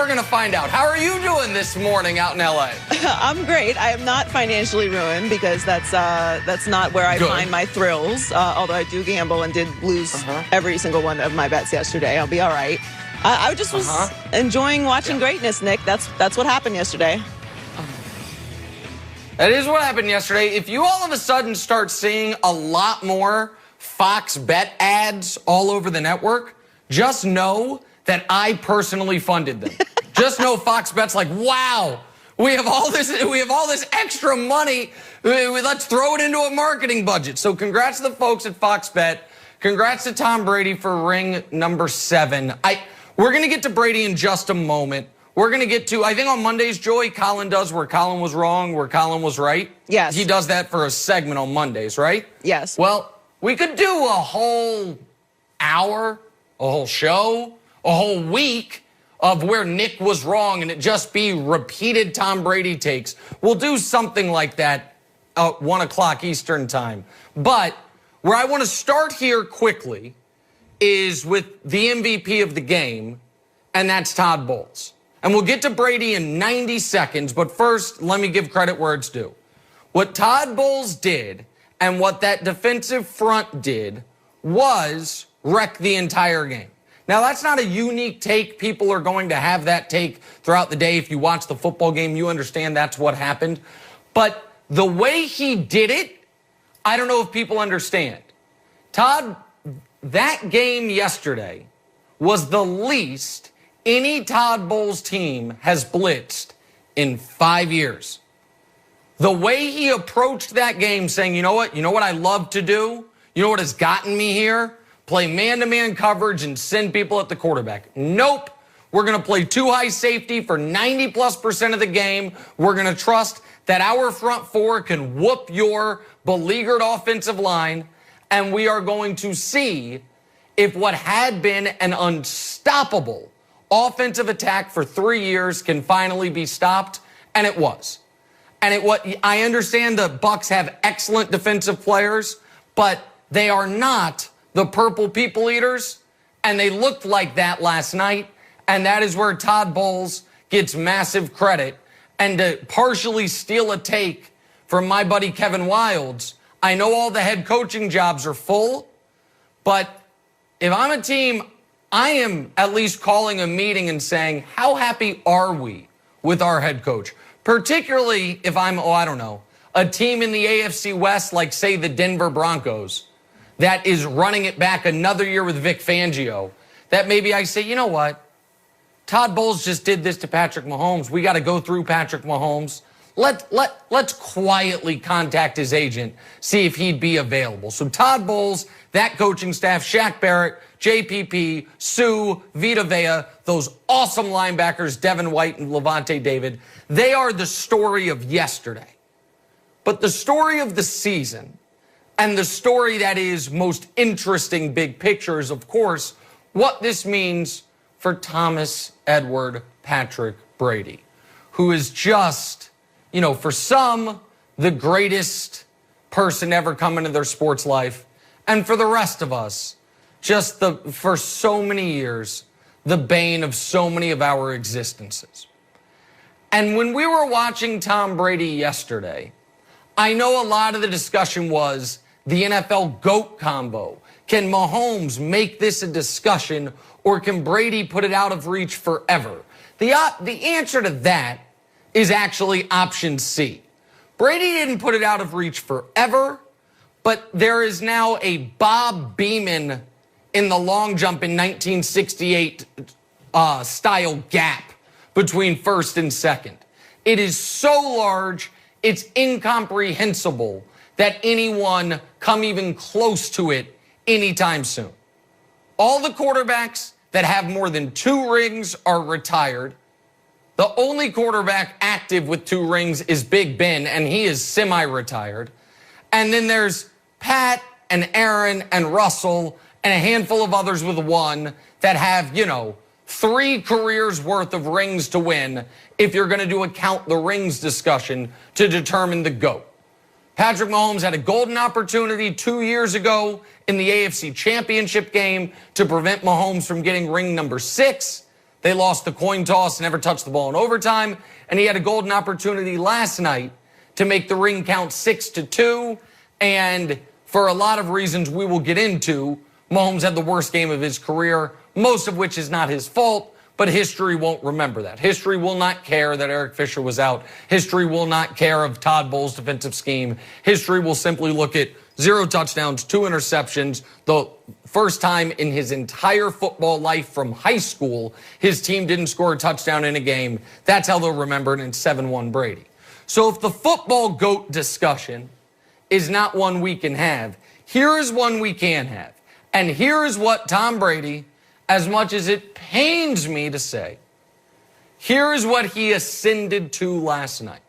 going to find out. How are you doing this morning out in L.A.? I'm great. I am not financially ruined because that's not where I find my thrills, although I do gamble and did lose every single one of my bets yesterday. I'll be all right. I just was enjoying watching greatness, Nick. That's what happened yesterday. That is what happened yesterday. If you all of a sudden start seeing a lot more Fox Bet ads all over the network, just know that I personally funded them. Just know Fox Bet's like, wow, we have all this extra money. Let's throw it into a marketing budget. So congrats to the folks at Fox Bet. Congrats to Tom Brady for ring number 7. We're going to get to Brady in just a moment. We're going to get to, I think on Mondays, Joy, Colin does where Colin was wrong, where Colin was right. Yes. He does that for a segment on Mondays, right? Yes. Well, we could do a whole hour, a whole show, a whole week of where Nick was wrong and it just be repeated Tom Brady takes. We'll do something like that at 1 o'clock Eastern time. But where I want to start here quickly is with the MVP of the game, and that's Todd Bowles. And we'll get to Brady in 90 seconds, but first, let me give credit where it's due. What Todd Bowles did and what that defensive front did was wreck the entire game. Now, that's not a unique take. People are going to have that take throughout the day. If you watch the football game, you understand that's what happened. But the way he did it, I don't know if people understand. Todd, that game yesterday was the least any Todd Bowles team has blitzed in 5 years. The way he approached that game saying, you know what I love to do? You know what has gotten me here? Play man-to-man coverage and send people at the quarterback. Nope. We're going to play too high safety for 90+% of the game. We're going to trust that our front four can whoop your beleaguered offensive line, and we are going to see if what had been an unstoppable offensive attack for 3 years can finally be stopped, and it was. And I understand the Bucs have excellent defensive players, but they are not the purple people eaters, and they looked like that last night, and that is where Todd Bowles gets massive credit. And to partially steal a take from my buddy Kevin Wildes, I know all the head coaching jobs are full, but if I'm a team, I am at least calling a meeting and saying, how happy are we with our head coach? Particularly if I'm, a team in the AFC West, like, say, the Denver Broncos, that is running it back another year with Vic Fangio, that maybe I say, you know what? Todd Bowles just did this to Patrick Mahomes. We got to go through Patrick Mahomes. Let's quietly contact his agent, see if he'd be available. So Todd Bowles, that coaching staff, Shaq Barrett, JPP, Sue, Vita Vea, those awesome linebackers, Devin White and Levante David, they are the story of yesterday. But the story of the season and the story that is most interesting big picture is, of course, what this means for Thomas Edward Patrick Brady, who is just, for some, the greatest person ever come into their sports life. And for the rest of us, for so many years, the bane of so many of our existences. And when we were watching Tom Brady yesterday, I know a lot of the discussion was the NFL GOAT combo. Can Mahomes make this a discussion, or can Brady put it out of reach forever? The answer to that is actually option C. Brady didn't put it out of reach forever, but there is now a Bob Beamon in the long jump in 1968 style gap between first and second. It is so large, it's incomprehensible that anyone come even close to it anytime soon. All the quarterbacks that have more than 2 rings are retired. The only quarterback active with 2 rings is Big Ben, and he is semi-retired. And then there's Pat and Aaron and Russell and a handful of others with 1 that have, 3 careers worth of rings to win if you're going to do a count the rings discussion to determine the GOAT. Patrick Mahomes had a golden opportunity 2 years ago in the AFC Championship game to prevent Mahomes from getting ring number 6. They lost the coin toss, never touched the ball in overtime, and he had a golden opportunity last night to make the ring count 6-2. And for a lot of reasons we will get into, Mahomes had the worst game of his career, most of which is not his fault, but history won't remember that. History will not care that Eric Fisher was out. History will not care of Todd Bowles' defensive scheme. History will simply look at 0 touchdowns, 2 interceptions, the first time in his entire football life from high school his team didn't score a touchdown in a game. That's how they'll remember it, in 7-1 Brady. So if the football GOAT discussion is not one we can have, here is one we can have. And here is what Tom Brady, as much as it pains me to say, here is what he ascended to last night.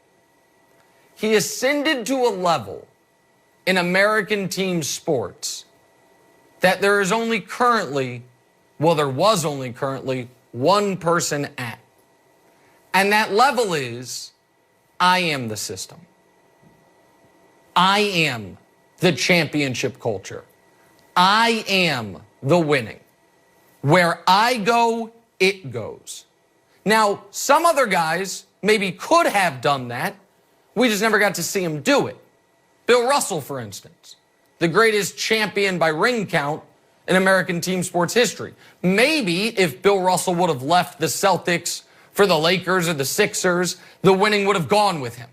He ascended to a level in American team sports that there is only currently, there was only currently one person at. And that level is, I am the system. I am the championship culture. I am the winning. Where I go, it goes. Now, some other guys maybe could have done that. We just never got to see him do it. Bill Russell, for instance, the greatest champion by ring count in American team sports history. Maybe if Bill Russell would have left the Celtics for the Lakers or the Sixers, the winning would have gone with him.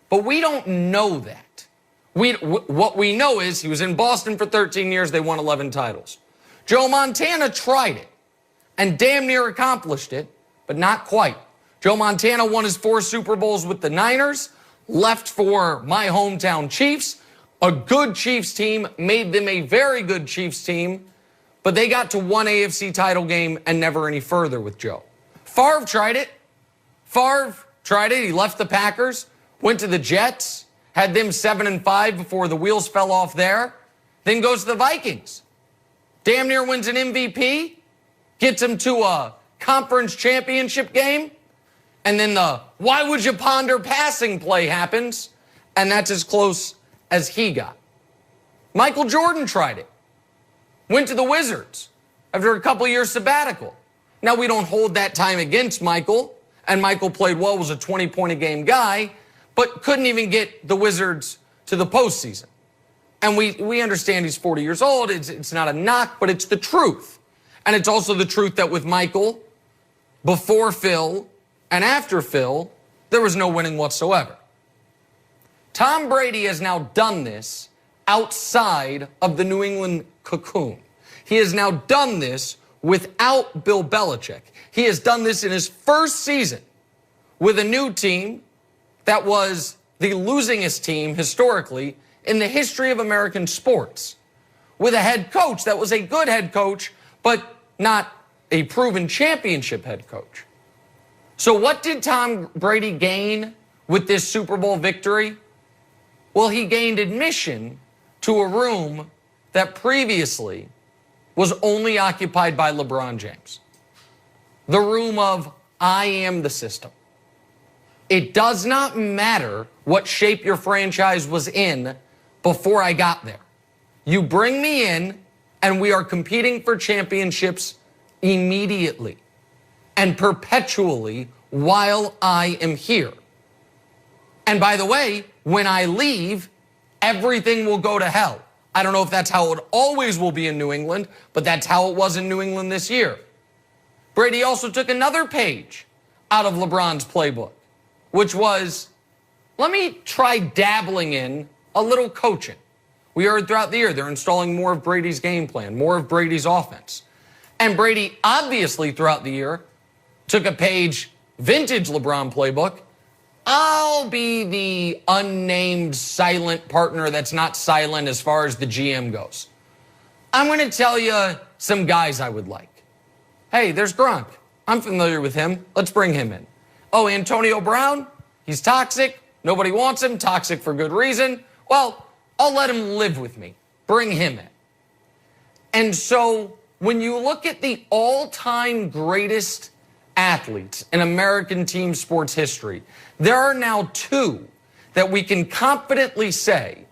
But we don't know that. What we know is he was in Boston for 13 years. They won 11 titles. Joe Montana tried it and damn near accomplished it, but not quite. Joe Montana won his 4 Super Bowls with the Niners, left for my hometown Chiefs. A good Chiefs team made them a very good Chiefs team, but they got to 1 AFC title game and never any further with Joe. Favre tried it. He left the Packers, went to the Jets, had them 7-5 before the wheels fell off there, then goes to the Vikings. Damn near wins an MVP, gets him to a conference championship game, and then the why would you ponder passing play happens, and that's as close as he got. Michael Jordan tried it. Went to the Wizards after a couple years sabbatical. Now, we don't hold that time against Michael, and Michael played well, was a 20-point-a-game guy, but couldn't even get the Wizards to the postseason. And we understand he's 40 years old. It's not a knock, but it's the truth. And it's also the truth that with Michael, before Phil and after Phil, there was no winning whatsoever. Tom Brady has now done this outside of the New England cocoon. He has now done this without Bill Belichick. He has done this in his first season with a new team that was the losingest team historically in the history of American sports, with a head coach that was a good head coach, but not a proven championship head coach. So what did Tom Brady gain with this Super Bowl victory? Well, he gained admission to a room that previously was only occupied by LeBron James. The room of, I am the system. It does not matter what shape your franchise was in before I got there. You bring me in, and we are competing for championships immediately and perpetually while I am here. And by the way, when I leave, everything will go to hell. I don't know if that's how it always will be in New England, but that's how it was in New England this year. Brady also took another page out of LeBron's playbook, which was, let me try dabbling in a little coaching. We heard throughout the year they're installing more of Brady's game plan, more of Brady's offense. And Brady obviously throughout the year took a page, vintage LeBron playbook. I'll be the unnamed silent partner that's not silent as far as the GM goes. I'm going to tell you some guys I would like. Hey, there's Gronk. I'm familiar with him. Let's bring him in. Oh, Antonio Brown? He's toxic. Nobody wants him. Toxic for good reason. Well, I'll let him live with me. Bring him in. And so when you look at the all-time greatest athletes in American team sports history, there are now 2 that we can confidently say,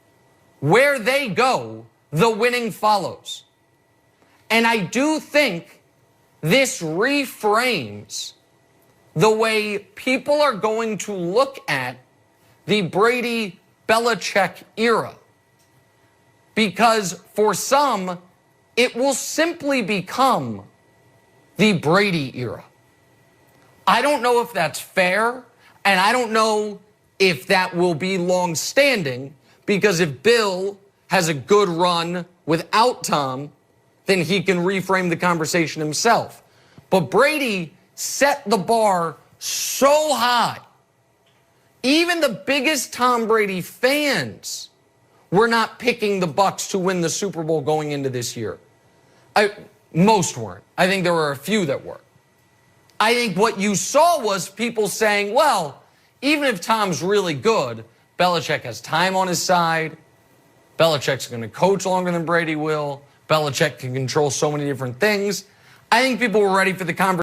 where they go, the winning follows. And I do think this reframes the way people are going to look at the Brady-Belichick era. Because for some, it will simply become the Brady era. I don't know if that's fair, and I don't know if that will be long-standing, because if Bill has a good run without Tom, then he can reframe the conversation himself. But Brady set the bar so high. Even the biggest Tom Brady fans were not picking the Bucs to win the Super Bowl going into this year. Most weren't. I think there were a few that were. I think what you saw was people saying, well, even if Tom's really good, Belichick has time on his side. Belichick's going to coach longer than Brady will. Belichick can control so many different things. I think people were ready for the conversation.